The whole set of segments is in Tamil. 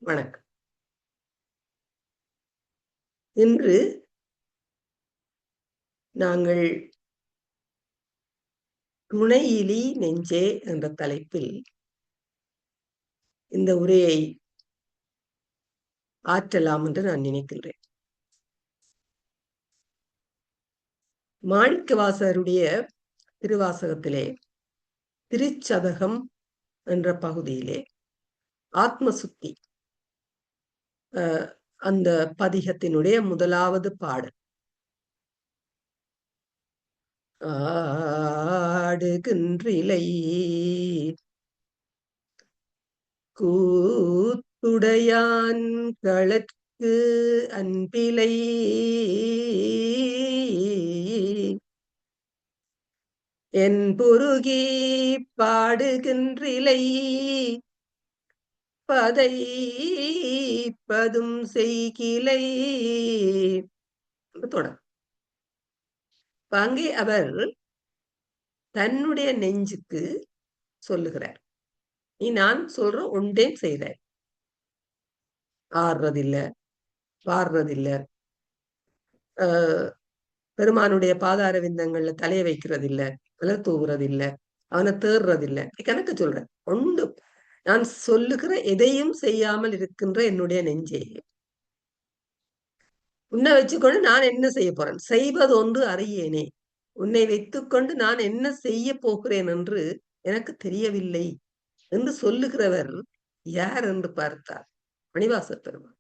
வணக்கம். இன்று நாங்கள் துணையிலி நெஞ்சே என்ற தலைப்பில் இந்த உரையை ஆற்றலாம் என்று நான் நினைக்கின்றேன். மாணிக்கவாசகருடைய திருவாசகத்திலே திருச்சதகம் என்ற பகுதியிலே ஆத்மசுத்தி அந்த பதிகத்தினுடைய முதலாவது பாடல், ஆடுகின்றிலை கூத்துடையான் களற்கு அன்பிலை என் புருகி பாடுகின்றிலை பதை பதும் செய்கிலை தொடர். அங்கே அவர் தன்னுடைய நெஞ்சுக்கு சொல்லுகிறார், நீ நான் சொல்ற ஒன்றேன் செய்த, ஆடுறதில்ல, பாடுறதில்ல, பெருமானுடைய பாதார விந்தங்கள்ல தலைய வைக்கிறதில்ல, மலர் தூவுறதில்ல, அவனை தேடுறதில்ல, கணக்கு சொல்றேன். ஒன்று நான் சொல்லுகிற எதையும் செய்யாமல் இருக்கின்ற என்னுடைய நெஞ்சே, உன்னை வச்சுக்கொண்டு நான் என்ன செய்ய போறேன், செய்வது ஒன்று அறியேனே, உன்னை வைத்துக்கொண்டு நான் என்ன செய்ய போகிறேன் என்று எனக்கு தெரியவில்லை என்று சொல்லுகிறவர் யார் என்று பார்த்தார் மணிவாச பெருமான்.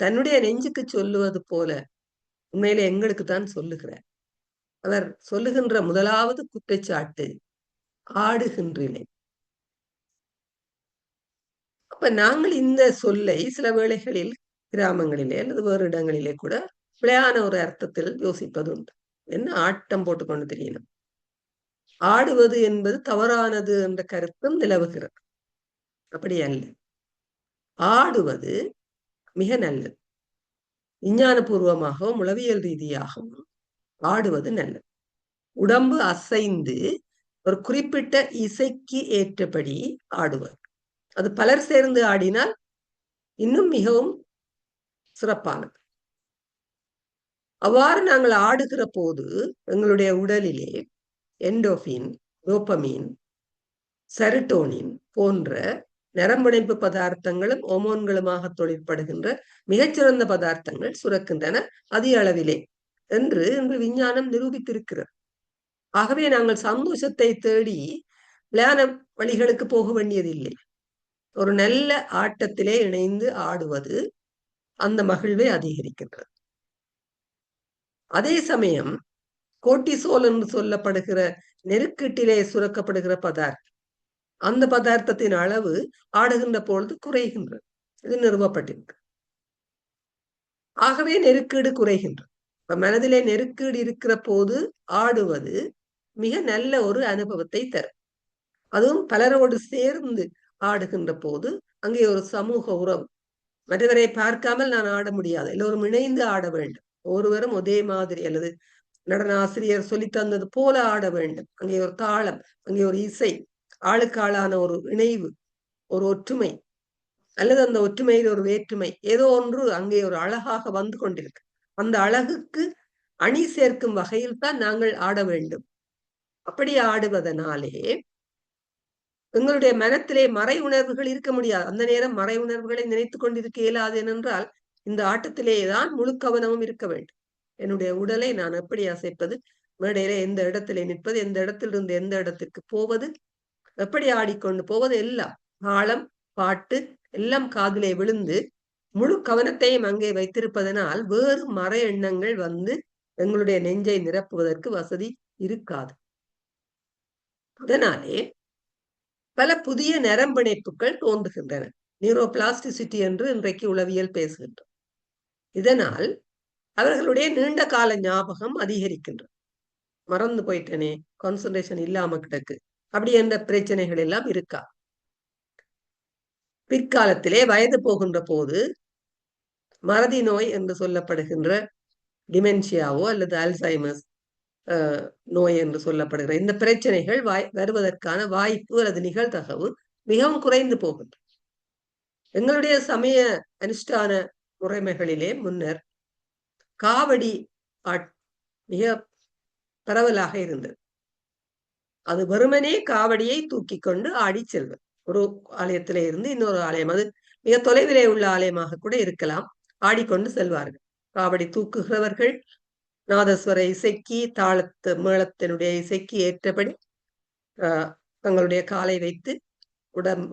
தன்னுடைய நெஞ்சுக்கு சொல்லுவது போல உண்மையில எங்களுக்கு தான் சொல்லுகிறார். அவர் சொல்லுகின்ற முதலாவது குற்றச்சாட்டு ஆடுகின்றேன். அப்ப நாங்கள் இந்த சொல்லை சில வேளைகளில் கிராமங்களிலே அல்லது வேறு இடங்களிலே கூட பிழையான ஒரு அர்த்தத்தில் யோசிப்பது உண்டு. என்ன ஆட்டம் போட்டுக்கொண்டு தெரியணும், ஆடுவது என்பது தவறானது என்ற கருத்தும் நிலவுகிறது. அப்படி அல்ல, ஆடுவது மிக நல்லது. விஞ்ஞானபூர்வமாகவும் உளவியல் ரீதியாகவும் ஆடுவது நல்லது. உடம்பு அசைந்து ஒரு குறிப்பிட்ட இசைக்கு ஏற்றபடி ஆடுவது, அது பலர் சேர்ந்து ஆடினால் இன்னும் மிகவும் சிறப்பானது. அவ்வாறு நாங்கள் ஆடுகிற போது எங்களுடைய உடலிலே என்டோபின், டோபமின், செரட்டோனின் போன்ற நரம்பிணைப்பு பதார்த்தங்களும் ஹோமோன்களுமாக தொழிற்படுகின்ற மிகச்சிறந்த பதார்த்தங்கள் சுரக்கின்றன அதிக அளவிலே என்று இன்று விஞ்ஞானம் நிரூபித்திருக்கிறது. ஆகவே நாங்கள் சந்தோஷத்தை தேடி விளையாட வழிகளுக்கு போக வேண்டியதில்லை. ஒரு நல்ல ஆட்டத்திலே இணைந்து ஆடுவது அந்த மகிழ்வை அதிகரிக்கின்றது. அதே சமயம் கோர்ட்டிசோல் என்று சொல்லப்படுகிற நெருக்கீட்டிலே சுரக்கப்படுகிற பதார்த்தம், அந்த பதார்த்தத்தின் அளவு ஆடுகின்ற பொழுது குறைகின்றது. இது நிறுவப்பட்டிருக்கு. ஆகவே நெருக்கீடு குறைகின்றது. இப்ப மனதிலே நெருக்கீடு இருக்கிற போது ஆடுவது மிக நல்ல ஒரு அனுபவத்தை தரும். அதுவும் பலரோடு சேர்ந்து ஆடுகின்ற போது அங்கே ஒரு சமூக உறவு, மற்றவரை பார்க்காமல் நான் ஆட முடியாது, எல்லோரும் இணைந்து ஆட வேண்டும், ஒருவரும் ஒரே மாதிரி அல்லது நடன ஆசிரியர் சொல்லி தந்தது போல ஆட வேண்டும். அங்கே ஒரு தாளம், அங்கே ஒரு இசை, ஆளுக்காளான ஒரு இணைவு, ஒரு ஒற்றுமை, அல்லது அந்த ஒற்றுமையில் ஒரு வேற்றுமை, ஏதோ ஒன்று அங்கே ஒரு அழகாக வந்து கொண்டிருக்கு. அந்த அழகுக்கு அணி சேர்க்கும் வகையில் தான் நாங்கள் ஆட வேண்டும். அப்படி ஆடுவதனாலே எங்களுடைய மனத்திலே மறை உணர்வுகள் இருக்க முடியாது. அந்த நேரம் மறை உணர்வுகளை நினைத்து கொண்டிருக்க இயலாது. ஏனென்றால் இந்த ஆட்டத்திலேதான் முழு கவனமும் இருக்க வேண்டும். என்னுடைய உடலை நான் எப்படி அசைப்பது, மேடையில எந்த இடத்திலே நிற்பது, எந்த இடத்திலிருந்து எந்த இடத்திற்கு போவது, எப்படி ஆடிக்கொண்டு போவது, எல்லாம் தாளம், பாட்டு எல்லாம் காதிலே விழுந்து முழு கவனத்தையும் அங்கே வைத்திருப்பதனால் வேறு மறை எண்ணங்கள் வந்து எங்களுடைய நெஞ்சை நிரப்புவதற்கு வசதி இருக்காது. அதனாலே பல புதிய நரம்பிணைப்புகள் தோன்றுகின்றன. நியூரோபிளாஸ்டிசிட்டி என்று இன்றைக்கு உளவியல் பேசுகின்றோம். இதனால் அவர்களுடைய நீண்ட கால ஞாபகம் அதிகரிக்கின்றது. மறந்து போயிட்டனே, கான்சன்ட்ரேஷன் இல்லாம கிடக்கு, அப்படி என்ற பிரச்சனைகள் எல்லாம் இருக்கா. பிற்காலத்திலே வயது போகின்ற போது மறதி நோய் என்று சொல்லப்படுகின்ற டிமென்ஷியாவோ அல்லது அல்சைமர்ஸ் நோய் என்று சொல்லப்படுகிற இந்த பிரச்சனைகள் வருவதற்கான வாய்ப்பு அல்லது நிகழ்தகவு மிகவும் குறைந்து போகின்றது. எங்களுடைய சமய அனுஷ்டான முறைமைகளிலே முன்னர் காவடி மிக பரவலாக இருந்தது. அது வெறுமனே காவடியை தூக்கி கொண்டு ஆடி செல்வது. ஒரு ஆலயத்திலே இருந்து இன்னொரு ஆலயம், அது மிக தொலைவிலே உள்ள ஆலயமாக கூட இருக்கலாம், ஆடிக்கொண்டு செல்வார்கள். காவடி தூக்குகிறவர்கள் நாதஸ்வர இசைக்கு, தாளத்து மேளத்தினுடைய இசைக்கு ஏற்றபடி தங்களுடைய காலை வைத்து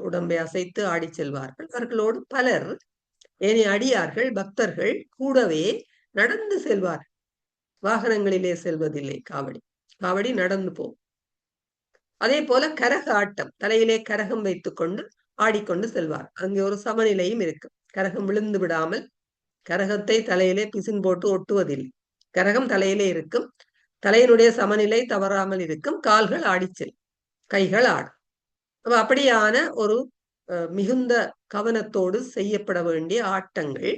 உடம்பை அசைத்து ஆடி செல்வார்கள். அவர்களோடு பலர் ஏனைய அடியார்கள், பக்தர்கள் கூடவே நடந்து செல்வார்கள். வாகனங்களிலே செல்வதில்லை காவடி. காவடி நடந்து போகும். அதே போல கரக ஆட்டம், தலையிலே கரகம் வைத்துக் கொண்டு ஆடிக்கொண்டு செல்வார். அங்கே ஒரு சமநிலையும் இருக்கு. கரகம் விழுந்து விடாமல், கரகத்தை தலையிலே பிசின் போட்டு ஒட்டுவதில்லை. கரகம் தலையிலே இருக்கும், தலையினுடைய சமநிலை தவறாமல் இருக்கும், கால்கள் ஆடிச்செல், கைகள் ஆடும். அப்படியான ஒரு மிகுந்த கவனத்தோடு செய்யப்பட வேண்டிய ஆட்டங்கள்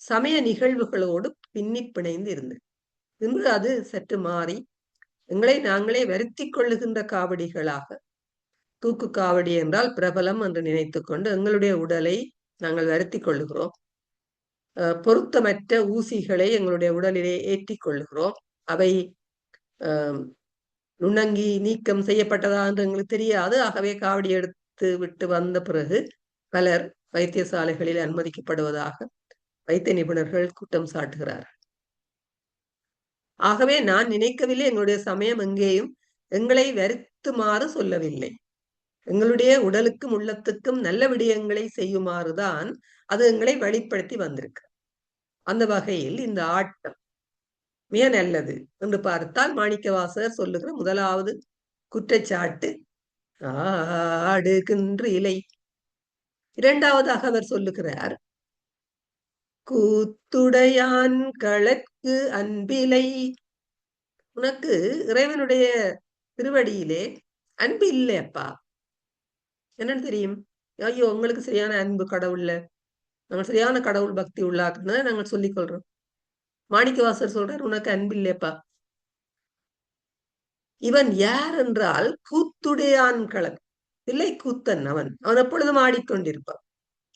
சமய நிகழ்வுகளோடு பின்னி பிணைந்து இருந்தது. இன்று அது சற்று மாறி எங்களை நாங்களே வருத்தி கொள்ளுகின்ற காவடிகளாக, தூக்கு காவடி என்றால் பிரபலம் என்று நினைத்து கொண்டு எங்களுடைய உடலை நாங்கள் வருத்தி கொள்ளுகிறோம். பொருத்தமற்ற ஊசிகளை எங்களுடைய உடலிலே ஏற்றி கொள்ளுகிறோம். அவை நுண்ணங்கி நீக்கம் செய்யப்பட்டதா என்று எங்களுக்கு தெரியாது. ஆகவே காவடி எடுத்து விட்டு வந்த பிறகு பலர் வைத்தியசாலைகளில் அனுமதிக்கப்படுவதாக வைத்திய நிபுணர்கள் குற்றம் சாட்டுகிறார்கள். ஆகவே நான் நினைக்கவில்லை எங்களுடைய சமயம் எங்கேயும் எங்களை வருத்துமாறு சொல்லவில்லை. எங்களுடைய உடலுக்கும் உள்ளத்துக்கும் நல்ல விடயங்களை செய்யுமாறுதான் அது எங்களை வெளிப்படுத்தி வந்திருக்கு. அந்த வகையில் இந்த ஆட்டம் மிக நல்லது என்று பார்த்தால் மாணிக்கவாசகர் சொல்லுகிற முதலாவது குற்றச்சாட்டு ஆடுகின்ற இலை. இரண்டாவதாக அவர் சொல்லுகிறார், கூத்துடையான் களற்கு அன்பிலை. உனக்கு இறைவனுடைய திருவடியிலே அன்பு இல்லையப்பா. என்னன்னு தெரியும்? ஐயோ, உங்களுக்கு சரியான அன்பு கடவுள்ல, நாங்கள் சரியான கடவுள் பக்தி உள்ளாக்குன்னு நாங்கள் சொல்லிக் கொள்றோம். மாணிக்கவாசர் சொல்றார், உனக்கு அன்பு இல்லையப்பா. இவன் யார் என்றால் கூத்துடையான் களன், இல்லை கூத்தன். அவன் எப்பொழுதும் ஆடிக்கொண்டிருப்பான்.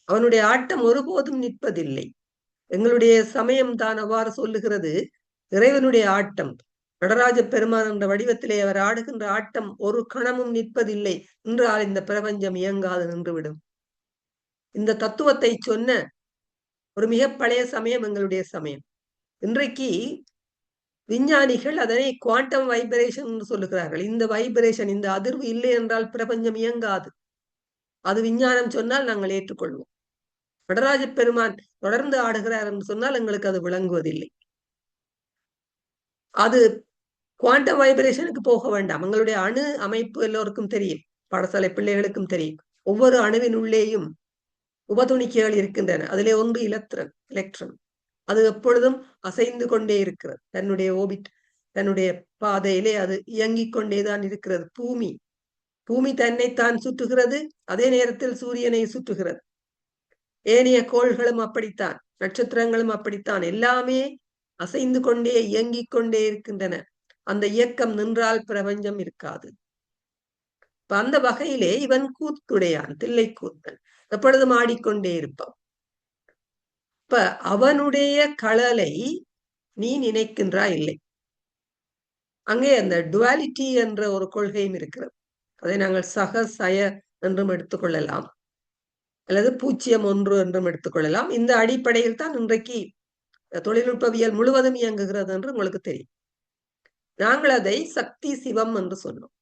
அவனுடைய ஆட்டம் ஒருபோதும் நிற்பதில்லை. எங்களுடைய சமயம் தான் அவ்வாறு சொல்லுகிறது. இறைவனுடைய ஆட்டம், நடராஜ பெருமான் என்ற வடிவத்திலே அவர் ஆடுகின்ற ஆட்டம் ஒரு கணமும் நிற்பதில்லை என்றால் இந்த பிரபஞ்சம் இயங்காது நின்றுவிடும். இந்த தத்துவத்தை சொன்ன ஒரு மிக பழைய சமயம் எங்களுடைய சமயம். இன்றைக்கு விஞ்ஞானிகள் அதனை குவாண்டம் வைப்ரேஷன் என்று சொல்லுகிறார்கள். இந்த வைப்ரேஷன், இந்த அதிர்வு இல்லை என்றால் பிரபஞ்சம் இயங்காது. அது விஞ்ஞானம் சொன்னால் நாங்கள் ஏற்றுக்கொள்வோம். நடராஜ பெருமான் தொடர்ந்து ஆடுகிறார் என்று சொன்னால் எங்களுக்கு அது விளங்குவதில்லை. அது குவாண்டம் வைப்ரேஷனுக்கு போக வேண்டாம். எங்களுடைய அணு அமைப்பு எல்லோருக்கும் தெரியும், பாடசாலை பிள்ளைகளுக்கும் தெரியும். ஒவ்வொரு அணுவின் உள்ளேயும் உபதுணிக்கைகள் இருக்கின்றன. அதிலே ஒன்று எலக்ட்ரன். அது எப்பொழுதும் அசைந்து கொண்டே இருக்கிறது. தன்னுடைய ஓபிட், தன்னுடைய பாதையிலே அது இயங்கிக் கொண்டேதான் இருக்கிறது. பூமி தன்னைத்தான் சுற்றுகிறது, அதே நேரத்தில் சூரியனை சுற்றுகிறது. ஏனைய கோள்களும் அப்படித்தான், நட்சத்திரங்களும் அப்படித்தான். எல்லாமே அசைந்து கொண்டே இயங்கிக் கொண்டே இருக்கின்றன. அந்த இயக்கம் நின்றால் பிரபஞ்சம் இருக்காது. அந்த வகையிலே இவன் கூத்துடையான், தில்லை கூத்தன், எப்பொழுதும் ஆடிக்கொண்டே இருப்பான். இப்ப அவனுடைய களலை நீ நினைக்கின்றா இல்லை. அங்கே அந்த டுவாலிட்டி என்ற ஒரு கொள்கையும் இருக்கிறது. அதை நாங்கள் சக சய என்றும் எடுத்துக்கொள்ளலாம், அல்லது பூச்சியம் ஒன்று என்றும் எடுத்துக்கொள்ளலாம். இந்த அடிப்படையில் தான் இன்றைக்கு தொழில்நுட்பவியல் முழுவதும் இயங்குகிறது என்று உங்களுக்கு தெரியும். நாங்கள் அதை சக்தி சிவம் என்று சொன்னோம்.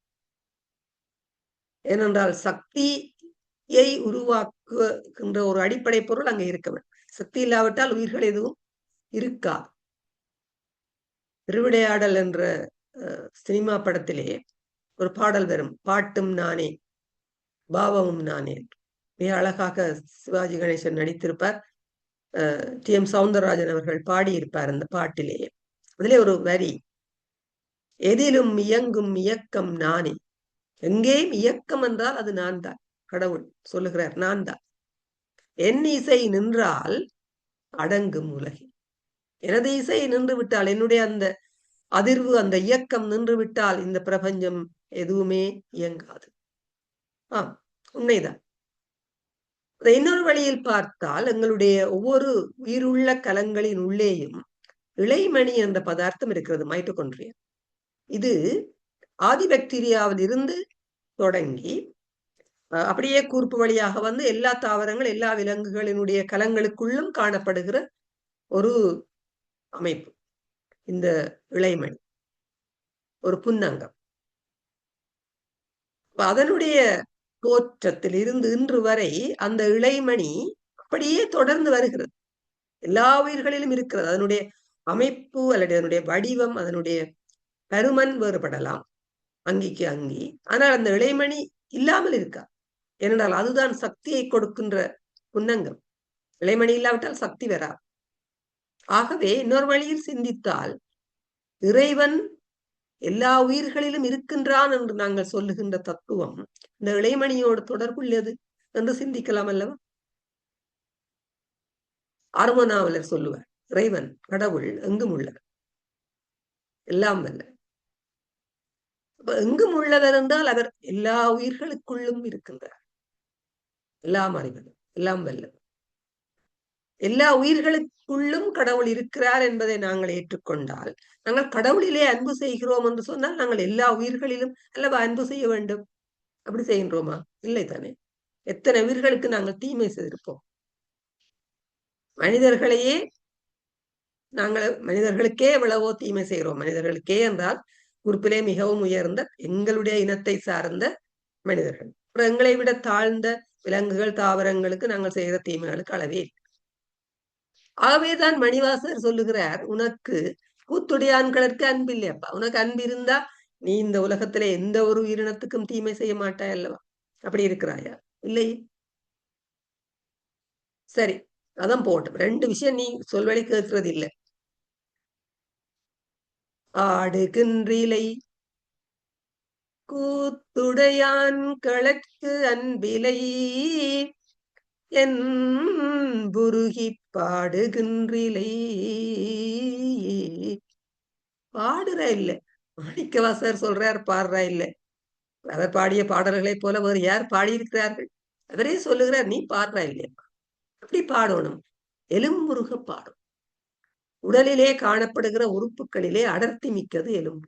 ஏனென்றால் சக்தியை உருவாக்குகின்ற ஒரு அடிப்படை பொருள் அங்கே இருக்க வேண்டும். சக்தி இல்லாவிட்டால் உயிர்கள் எதுவும் இருக்காது. திருவிளையாடல் என்ற சினிமா படத்திலே ஒரு பாடல் வரும், பாட்டும் நானே பாவமும் நானே. மிக அழகாக சிவாஜி கணேசன் நடித்திருப்பார். டி.எம். சௌந்தரராஜன் அவர்கள் பாடியிருப்பார் அந்த பாட்டிலே. அதிலே ஒரு வரி, எதிலும் இயங்கும் இயக்கம் நானே. எங்கேயும் இயக்கம் என்றால் அது நான் தான். கடவுள் சொல்லுகிறார், நான் தான். என் இசை நின்றால் அடங்கும் உலகில். எனது இசை நின்று விட்டால், என்னுடைய அந்த அதிர்வு, அந்த இயக்கம் நின்று விட்டால் இந்த பிரபஞ்சம் எதுவுமே இயங்காது. உண்மைதான். இன்னொரு வழியில் பார்த்தால் எங்களுடைய ஒவ்வொரு உயிருள்ள கலங்களின் உள்ளேயும் இழைமணி என்ற பதார்த்தம் இருக்கிறது, மைட்டோகாண்ட்ரியா. இது ஆதி பாக்டீரியாவில் இருந்து தொடங்கி அப்படியே கூர்ப்பு வழியாக வந்து எல்லா தாவரங்கள் எல்லா விலங்குகளினுடைய கலங்களுக்குள்ளும் காணப்படுகிற ஒரு அமைப்பு இந்த இழைமணி, ஒரு புன்னங்கம். அதனுடைய தோற்றத்தில் இருந்து இன்று வரை அந்த இழைமணி அப்படியே தொடர்ந்து வருகிறது. எல்லா உயிர்களிலும் இருக்கிறது. அதனுடைய அமைப்பு அல்லது அதனுடைய வடிவம், அதனுடைய பருமன் வேறுபடலாம் அங்கிக்கு அங்கி. ஆனால் அந்த இழைமணி இல்லாமல் இருக்கா. ஏனென்றால் அதுதான் சக்தியை கொடுக்கின்ற புன்னங்கம். இழைமணி இல்லாவிட்டால் சக்தி வரா. ஆகவே இன்னொரு வழியில் சிந்தித்தால் இறைவன் எல்லா உயிர்களிலும் இருக்கின்றான் என்று நாங்கள் சொல்லுகின்ற தத்துவம் இந்த இழைமணியோடு தொடர்புள்ளது என்று சிந்திக்கலாம் அல்லவா? ஆர்மோனாவலர் சொல்லுவார், இறைவன் கடவுள் எங்கும் உள்ளவர், எல்லாம் வல்ல. எங்கும் உள்ளவர் என்றால் அவர் எல்லா உயிர்களுக்குள்ளும் இருக்கின்றார், எல்லாம் அறிவதும் எல்லாம் வல்லவர். எல்லா உயிர்களுக்குள்ளும் கடவுள் இருக்கிறார் என்பதை நாங்கள் ஏற்றுக்கொண்டால், நாங்கள் கடவுளிலே அன்பு செய்கிறோம் என்று சொன்னால் நாங்கள் எல்லா உயிர்களிலும் அல்லவா அன்பு செய்ய வேண்டும். அப்படி செய்கின்றோமா? இல்லை தானே. எத்தனை உயிர்களுக்கு நாங்கள் தீமை செய்திருப்போம். மனிதர்களையே நாங்கள் மனிதர்களுக்கே எவ்வளவோ தீமை செய்கிறோம். மனிதர்களுக்கே என்றால் குறிப்பிலே மிகவும் உயர்ந்த எங்களுடைய இனத்தை சார்ந்த மனிதர்கள். எங்களை விட தாழ்ந்த விலங்குகள் தாவரங்களுக்கு நாங்கள் செய்கிற தீமைகளுக்கு அளவே. ஆகவேதான் மணிவாசர் சொல்லுகிறார், உனக்கு கூத்துடையான்களுக்கு அன்பு இல்லையப்பா. உனக்கு அன்பு இருந்தா நீ இந்த உலகத்திலே எந்த ஒரு உயிரினத்துக்கும் தீமை செய்ய மாட்டாய் அல்லவா? அப்படி இருக்கிறாயா? இல்லை. சரி, அதான் போட்டோம். 2 விஷயம் நீ சொல்வழி கேட்கறது இல்லை. ஆடுகின்றிலை கூத்துடையான் களற்கு அன்பிலை என் புருகி பாடுகின்றிலை. பாடுற இல்லை. மாணிக்கவாசர் சொல்றார் பாடுறா இல்லை. அவர் பாடிய பாடல்களை போல வேறு யார் பாடியிருக்கிறார்கள்? அவரே சொல்லுகிறார், நீ பாடுறா இல்லையா? அப்படி பாடணும். எலும்புருக பாடும். உடலிலே காணப்படுகிற உறுப்புகளிலே அடர்த்தி மிக்கது எலும்பு.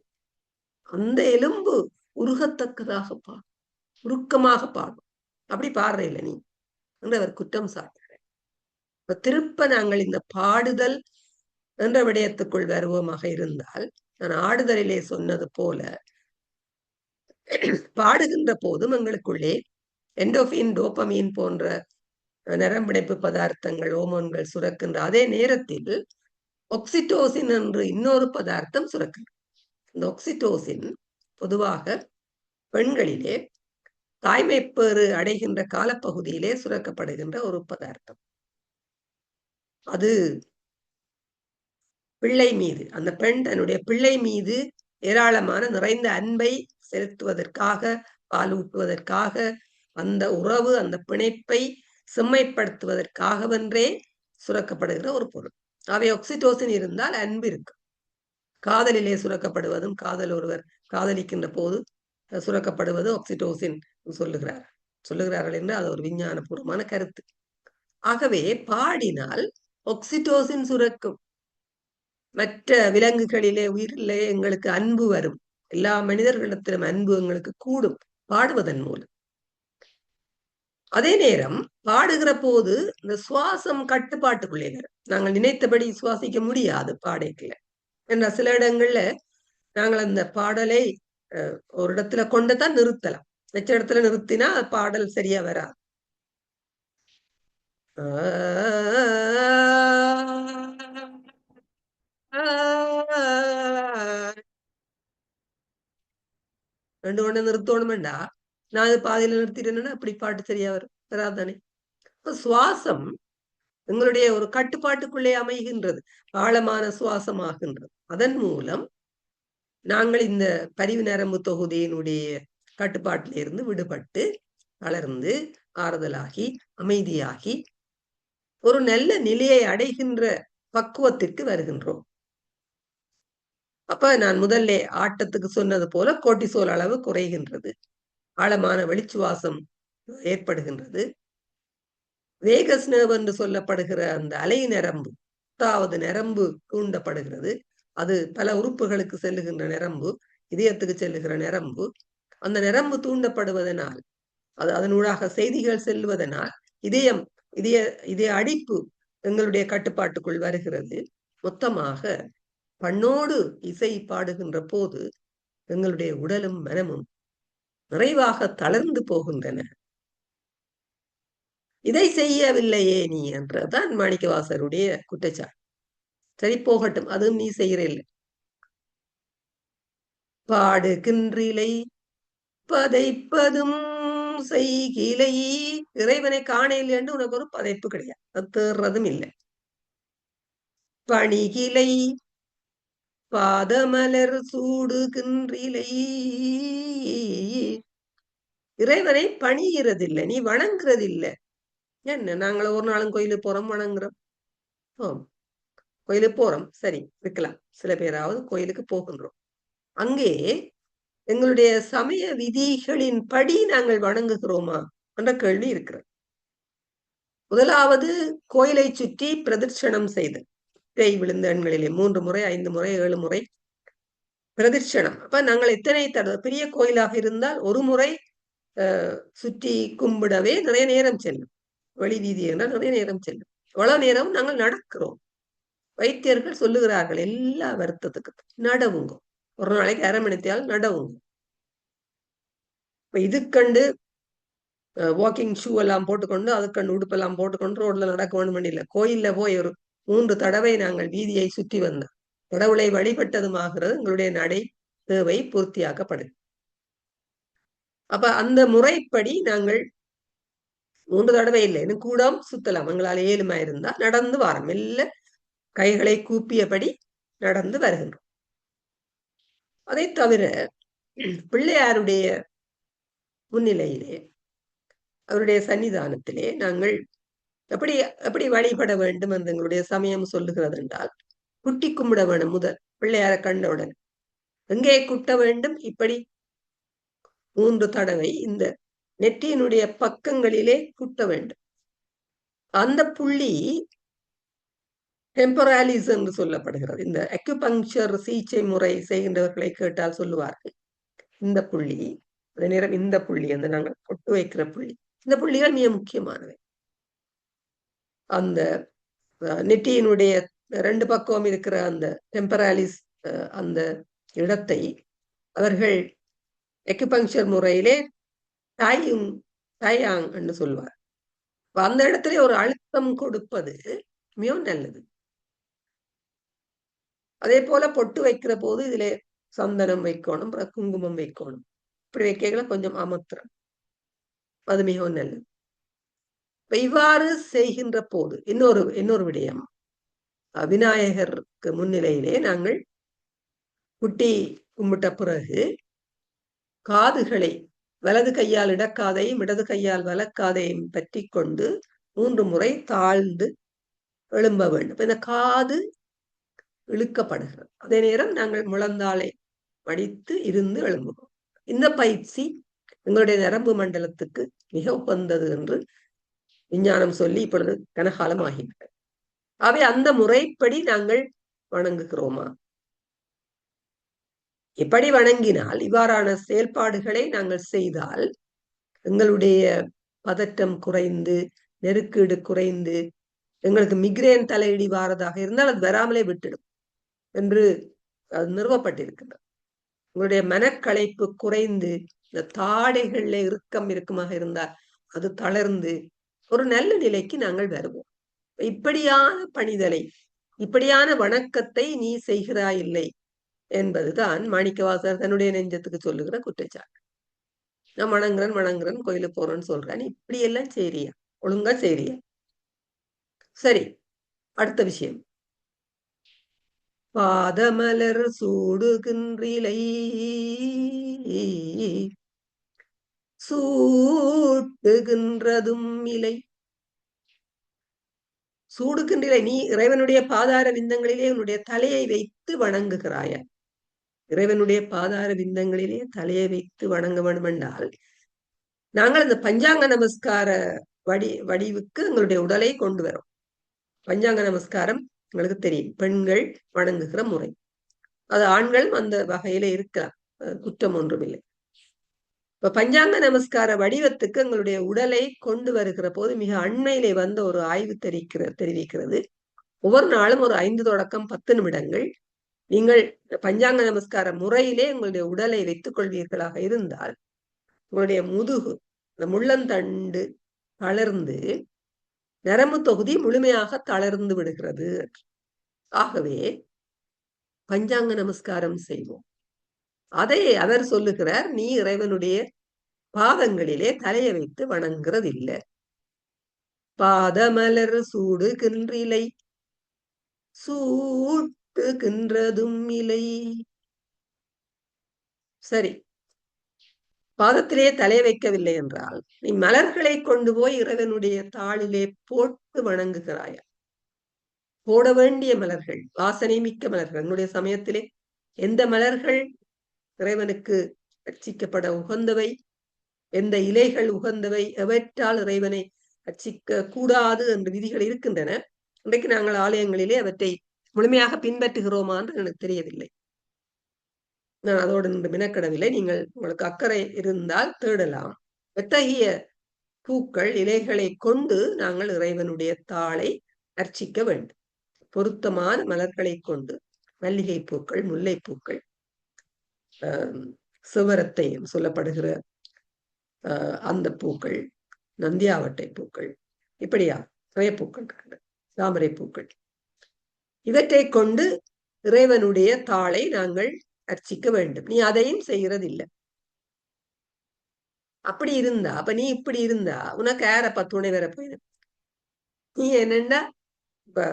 அந்த எலும்பு உருகத்தக்கதாக பாடும், உருக்கமாக பாடும். அப்படி பாடுற இல்லை நீ என்று அவர் குற்றம் சாட்டுகிறார். இப்ப திருப்ப நாங்கள் இந்த பாடுதல் என்ற விடயத்துக்குள் வருவமாக இருந்தால், நான் ஆடுதலிலே சொன்னது போல பாடுகின்ற போதும் எங்களுக்குள்ளே எண்டோபின், டோபமீன் போன்ற நரம்பிணைப்பு பதார்த்தங்கள், ஹோமோன்கள் சுரக்கின்ற அதே நேரத்தில் ஒக்சிட்டோசின் என்று இன்னொரு பதார்த்தம் சுரக்கின்ற. இந்த ஒக்சிட்டோசின் பொதுவாக பெண்களிலே தாய்மைப்பேறு அடைகின்ற காலப்பகுதியிலே சுரக்கப்படுகின்ற ஒரு பதார்த்தம். அது பிள்ளை மீது, அந்த பெண் தன்னுடைய பிள்ளை மீது ஏராளமான நிறைந்த அன்பை செலுத்துவதற்காக, பாலூட்டுவதற்காக, அந்த உறவு, அந்த பிணைப்பை செம்மைப்படுத்துவதற்காகவென்றே சுரக்கப்படுகிற ஒரு பொருள். அவை ஒக்சிட்டோசின் இருந்தால் அன்பு இருக்கு. காதலிலே சுரக்கப்படுவதும், காதல் ஒருவர் காதலிக்கின்ற போது சுரக்கப்படுவது ஒக்சிட்டோசின் சொல்லுகிறார்கள் என்று அது ஒரு விஞ்ஞானபூர்வமான கருத்து. ஆகவே பாடினால் ஒக்சிட்டோசின் சுரக்கும். மற்ற விலங்குகளிலே உயிரிலே எங்களுக்கு அன்பு வரும். எல்லா மனிதர்களிடத்திலும் அன்பு எங்களுக்கு கூடும் பாடுவதன் மூலம். அதே நேரம் பாடுகிற போது இந்த சுவாசம் கட்டுப்பாட்டுக்குள்ளே வரும். நாங்கள் நினைத்தபடி சுவாசிக்க முடியாது பாடைக்குள்ள. என்ற சில இடங்கள்ல நாங்கள் அந்த பாடலை ஒரு இடத்துல கொண்டுதான் நிறுத்தலாம். வச்ச இடத்துல நிறுத்தினா பாடல் சரியா வராது. ரெண்டு ஒண்ணு நிறுத்தணும்டா, நான் அது பாதியில நிறுத்திட்டேன்னா அப்படி பாட்டு சரியா வராதானே. சுவாசம் எங்களுடைய ஒரு கட்டுப்பாட்டுக்குள்ளே அமைகின்றது, ஆழமான சுவாசம் ஆகின்றது. அதன் மூலம் நாங்கள் இந்த பரிவு நரம்பு தொகுதியினுடைய கட்டுப்பாட்டிலிருந்து விடுபட்டு வளர்ந்து ஆறுதலாகி அமைதியாகி ஒரு நல்ல நிலையை அடைகின்ற பக்குவத்திற்கு வருகின்றோம். அப்ப நான் முதல்ல ஆட்டத்துக்கு சொன்னது போல கோர்ட்டிசோல் அளவு குறைகின்றது, ஆழமான வெளிச்சுவாசம் ஏற்படுகின்றது. வேகஸ் நர்வ் என்று சொல்லப்படுகிற அந்த அலை நரம்பு, 10வது நரம்பு தூண்டப்படுகிறது. அது பல உறுப்புகளுக்கு செல்லுகின்ற நரம்பு, இதயத்துக்கு செல்லுகிற நரம்பு. அந்த நரம்பு தூண்டப்படுவதனால், அது அதனூடாக செய்திகள் செல்வதனால் இதயம் இதய இதய அடிப்பு எங்களுடைய கட்டுப்பாட்டுக்குள் வருகிறது. மொத்தமாக பண்ணோடு இசை பாடுகின்ற போது எங்களுடைய உடலும் மனமும் நிறைவாக தளர்ந்து போகின்றன. இதை செய்யவில்லையே நீ என்றதான் மாணிக்கவாசருடைய குற்றச்சாட்டு. சரி, போகட்டும், அதுவும் நீ செய்கிறேன். பாடுகின்றிலை பதைப்பதும் செய்கிலை. இறைவனை காணையில் என்று உனக்கு ஒரு பதைப்பு கிடையாது, அது தேர்றதும் இல்லை. பணிகிலை பாதமலர் சூடுகின்றிலை. இறைவனை பணிகிறதில்லை, நீ வணங்குறதில்லை. என்ன, நாங்கள ஒரு நாளும் கோயிலுக்கு போறோம், வணங்குறோம். கோயிலுக்கு போறோம், சரி இருக்கலாம், சில பேராவது கோயிலுக்கு போகின்றோம். அங்கே எங்களுடைய சமய விதிகளின் படி நாங்கள் வணங்குகிறோமா என்ற கேள்வி இருக்கிறது. முதலாவது, கோயிலை சுற்றி பிரதட்சணம் செய்தல். பேய் விழுந்த எண்களிலே 3 முறை, 5 முறை, 7 முறை பிரதட்சணம். அப்ப நாங்கள் எத்தனை தடவை, பெரிய கோயிலாக இருந்தால் ஒரு முறை சுற்றி கும்பிடவே நிறைய நேரம் செல்லும். வெளி வீதி என்றால் நிறைய நேரம் செல்லும். எவ்வளவு நேரம் நாங்கள் நடக்கிறோம். வைத்தியர்கள் சொல்லுகிறார்கள் எல்லா வருத்தத்துக்கு நடவுங்க, ஒரு நாளைக்கு 1/2 மணித்தால் நடவுங்க. இப்ப இதுக்கண்டு வாக்கிங் ஷூ எல்லாம் போட்டுக்கொண்டு, அதுக்கண்டு உடுப்பெல்லாம் போட்டுக்கொண்டு ரோட்ல நடக்க வேண்டும் இல்லை. கோயில்ல போய் ஒரு 3 தடவை நாங்கள் வீதியை சுற்றி வந்தோம். கடவுளை வழிபட்டதுமாகிறது, எங்களுடைய நடை தேவை பூர்த்தியாக்கப்படுது. அப்ப அந்த முறைப்படி நாங்கள் 3 தடவை இல்லை, இன்னும் கூட சுத்தலாம். எங்களால் ஏழுமா இருந்தா நடந்து வாரம், மெல்ல கைகளை கூப்பியபடி நடந்து வருகின்றோம். அதை தவிர பிள்ளையாருடைய முன்னிலையிலே, அவருடைய சன்னிதானத்திலே நாங்கள் எப்படி எப்படி வழிபட வேண்டும் என்று எங்களுடைய சமயம் சொல்லுகிறது என்றால், குட்டி கும்பிட வேண்டும். முதல் பிள்ளையார கண்டவுடன் எங்கே குட்ட வேண்டும்? இப்படி 3 தடவை இந்த நெற்றியினுடைய பக்கங்களிலே குட்ட வேண்டும். அந்த புள்ளி டெம்பராலிஸ் என்று சொல்லப்படுகிறது. இந்த அக்யூபங்க்சர் சிகிச்சை முறை செய்கின்றவர்களை கேட்டால் சொல்லுவார்கள், இந்த புள்ளி, அதே நேரம் இந்த புள்ளி, அந்த நாங்கள் பொட்டு வைக்கிற புள்ளி, இந்த புள்ளிகள் மிக முக்கியமானவை. அந்த நெற்றியினுடைய 2 பக்கம் இருக்கிற அந்த டெம்பராலிஸ் அந்த இடத்தை அவர்கள் அக்யூபங்க்சர் முறையிலே டாயாங் என்று சொல்வார். அந்த இடத்துல ஒரு அழுத்தம் கொடுப்பது மிகவும் நல்லது. அதே போல பொட்டு வைக்கிற போது இதிலே சந்தனம் வைக்கணும், குங்குமம் வைக்கணும். இப்படி வைக்கல கொஞ்சம் அமர்த்திரம், அது மிகவும் நல்லது. இவ்வாறு செய்கின்ற போது இன்னொரு விடயம், விநாயகருக்கு முன்னிலையிலே நாங்கள் குட்டி கும்பிட்ட பிறகு காதுகளை வலது கையால் இடக்காதையும் இடது கையால் வலக்காதையும் பற்றி கொண்டு 3 முறை தாழ்ந்து எழும்ப வேண்டும். இந்த காது இழுக்கப்படுகிறது. அதே நேரம் நாங்கள் முழந்தாளை மடித்து இருந்து எழும்புகிறோம். இந்த பயிற்சி எங்களுடைய நரம்பு மண்டலத்துக்கு மிக உகந்தது என்று விஞ்ஞானம் சொல்லி இப்பொழுது கனகாலம் ஆகிவிட்டது. அவை அந்த முறைப்படி நாங்கள் வணங்குகிறோமா? எப்படி வணங்கினால், இவ்வாறான செயல்பாடுகளை நாங்கள் செய்தால் எங்களுடைய பதட்டம் குறைந்து, நெருக்கீடு குறைந்து, எங்களுக்கு மிக்ரேன் தலையிடி வாரதாக இருந்தால் அது வராமலே விட்டுடும் என்று அது நிறுவப்பட்டிருக்கிறது. உங்களுடைய மனக்களைப்பு குறைந்து, இந்த தாடைகள்ல இறுக்கம் இருக்குமாக இருந்தால் அது தளர்ந்து ஒரு நல்ல நிலைக்கு நாங்கள் வருவோம். இப்படியான பணிதலை, இப்படியான வணக்கத்தை நீ செய்கிறாயில்லை என்பதுதான் மாணிக்கவாசகர் தன்னுடைய நெஞ்சத்துக்கு சொல்லுகிற குற்றச்சாட்டு. நான் வணங்குறேன் கோயிலுக்கு போறேன்னு சொல்றேன், இப்படி எல்லாம் செய்றியா? ஒழுங்கா செய்றியா? சரி, அடுத்த விஷயம். பாதமலர் சூடுகின்றிலை சூட்டுகின்றதும் இலை. சூடுகின்றிலை, நீ இறைவனுடைய பாதார விந்தங்களிலே உன்னுடைய தலையை வைத்து வணங்குகிறாய. இறைவனுடைய பாதார விந்தங்களிலே தலையை வைத்து வணங்க வேண்டும் என்றால், நாங்கள் இந்த பஞ்சாங்க நமஸ்கார வடிவுக்கு எங்களுடைய உடலை கொண்டு வரும். பஞ்சாங்க நமஸ்காரம் உங்களுக்கு தெரியும், பெண்கள் வணங்குகிற முறை. அது ஆண்கள் அந்த வகையில இருக்கலாம், குற்றம் ஒன்றுமில்லை. இப்ப பஞ்சாங்க நமஸ்கார வடிவத்துக்கு எங்களுடைய உடலை கொண்டு வருகிற போது மிக அண்மையிலே வந்த ஒரு ஆய்வு தெரிவிக்கிறது. ஒவ்வொரு நாளும் ஒரு 5 தொடக்கம் 10 நிமிடங்கள் நீங்கள் பஞ்சாங்க நமஸ்கார முறையிலே உங்களுடைய உடலை வைத்துக் கொள்வீர்களாக இருந்தால் உங்களுடைய முதுகு, இந்த முள்ளந்தண்டு தளர்ந்து நரம்பு தொகுதி முழுமையாக தளர்ந்து விடுகிறது. ஆகவே பஞ்சாங்க நமஸ்காரம் செய்வோம். அதை அவர் சொல்லுகிறார், நீ இறைவனுடைய பாதங்களிலே தலையை வைத்து வணங்குறதில்லை. பாதமலர் சூடுகின்றிலை சூட்டுகின்றதும் இலை. சரி, பாதத்திலே தலை வைக்கவில்லை என்றால் நீ மலர்களை கொண்டு போய் இறைவனுடைய தாளிலே போட்டு வணங்குகிறாயா? போட வேண்டிய மலர்கள், வாசனை மிக்க மலர்கள். என்னுடைய சமயத்திலே எந்த மலர்கள் இறைவனுக்கு அர்ச்சிக்கப்பட உகந்தவை, எந்த இலைகள் உகந்தவை, எவற்றால் இறைவனை அர்ச்சிக்க கூடாது என்ற விதிகள் இருக்கின்றன. இன்றைக்கு நாங்கள் ஆலயங்களிலே அவற்றை முழுமையாக பின்பற்றுகிறோமா என்று எனக்கு தெரியவில்லை. நான் அதோடு நின்று மினக்கடவில்லை. நீங்கள் உங்களுக்கு அக்கறை இருந்தால் தேடலாம். எத்தகைய பூக்கள் இலைகளை கொண்டு நாங்கள் இறைவனுடைய தாளை அர்ச்சிக்க வேண்டும்? பொருத்தமான மலர்களை கொண்டு, மல்லிகை பூக்கள், முல்லை பூக்கள், சிவரத்தை சொல்லப்படுகிற அந்த பூக்கள், நந்தியாவட்டை பூக்கள், இப்படியா நிறைய பூக்கள், தாமரை பூக்கள், இவற்றை கொண்டு இறைவனுடைய தாளை நாங்கள் அர்ச்சிக்க வேண்டும். நீ அதையும் செய்யறதில்லை. அப்படி இருந்தா, அப்ப நீ இப்படி இருந்தா உனக்கு யாரப்பா துணை வர போயிடும்? நீ என்னண்டா இப்ப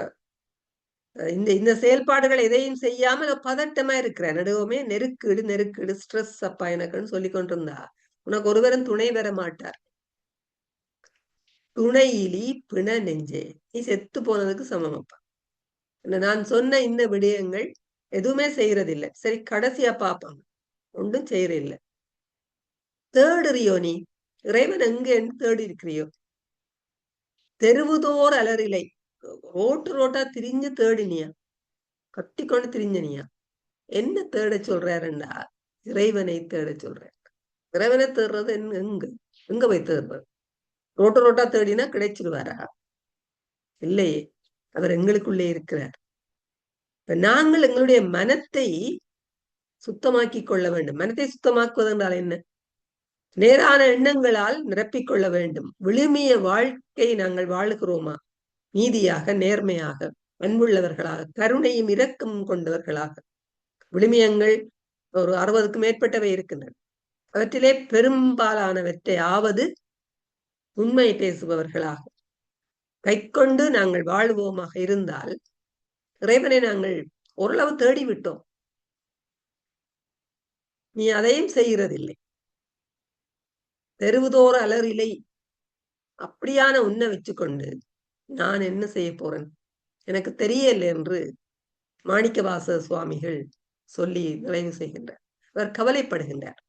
இந்த செயல்பாடுகள் எதையும் செய்யாமல் பதட்டமா இருக்கிற, நடுவுமே நெருக்கீடு நெருக்கீடு ஸ்ட்ரெஸ் அப்பா எனக்குன்னு சொல்லி கொண்டிருந்தா உனக்கு ஒருவரும் துணை வர மாட்டார். துணையிலி பிண நெஞ்சே, நீ செத்து போனதுக்கு சமம் அப்பா. நான் சொன்ன இந்த விடயங்கள் எதுவுமே செய்யறதில்லை. சரி, கடைசியா பாப்பாங்க, ஒன்றும் செய்யறதில்லை. தேடுறியோ நீ இறைவன் எங்கன்னு தேடி இருக்கிறியோ? தெருவுதோர் அலறிலை, ரோட்டா திரிஞ்சு தேடினியா? கத்திக்கொண்டு திரிஞ்சனியா? என்ன தேட சொல்றாருண்டா? இறைவனை தேட சொல்றார். இறைவனை தேடுறது எங்க எங்க போய் தேடுறது? ரோட்டா தேடினா கிடைச்சிருவாரா? இல்லையே, அவர் எங்களுக்குள்ளே இருக்கிறார். நாங்கள் எங்களுடைய மனத்தை சுத்தமாக்கி கொள்ள வேண்டும். மனத்தை சுத்தமாக்குவது என்றால் என்ன? நேரான எண்ணங்களால் நிரப்பிக்கொள்ள வேண்டும். விழுமிய வாழ்க்கை நாங்கள் வாழுகிறோமா? நீதியாக, நேர்மையாக, அன்புள்ளவர்களாக, கருணையும் இரக்கம் கொண்டவர்களாக. விழுமியங்கள் ஒரு 60க்கு மேற்பட்டவை இருக்கின்றன. அவற்றிலே பெரும்பாலானவற்றை ஆவது உண்மை பேசுபவர்களாக கைக்கொண்டு நாங்கள் வாழ்வோமாக இருந்தால் இறைவனை நாங்கள் ஓரளவு தேடிவிட்டோம். நீ அதையும் செய்கிறதில்லை. தெருவுதோற அலறிலை, அப்படியான உன்னை வச்சுக்கொண்டு நான் என்ன செய்ய போறேன், எனக்கு தெரியல என்று மாணிக்கவாச சுவாமிகள் சொல்லி நிறைவு செய்கின்றார். அவர் கவலைப்படுகின்றார்.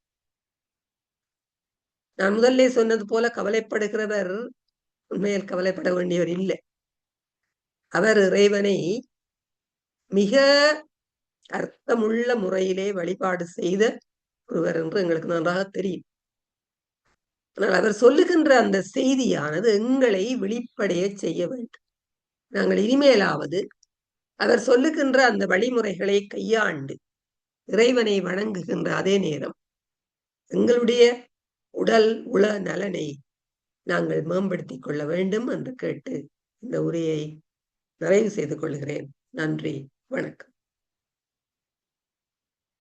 நான் முதல்ல சொன்னது போல கவலைப்படுகிறவர் உண்மையில் கவலைப்பட வேண்டியவர் இல்லை. அவர் இறைவனை மிக அர்த்தமுள்ள முறையிலே வழிபாடு செய்த ஒருவர் என்று எங்களுக்கு நன்றாக தெரியும். ஆனால் அவர் சொல்லுகின்ற அந்த செய்தியானது எங்களை விழிப்படைய செய்ய வேண்டும். நாங்கள் இனிமேலாவது அவர் சொல்லுகின்ற அந்த வழிமுறைகளை கையாண்டு இறைவனை வணங்குகின்ற அதே நேரம் எங்களுடைய உடல் உள நலனை நாங்கள் மேம்படுத்திக் கொள்ள வேண்டும் என்று கேட்டு இந்த உரையை நிறைவு செய்து கொள்கிறேன். நன்றி, வணக்கம்.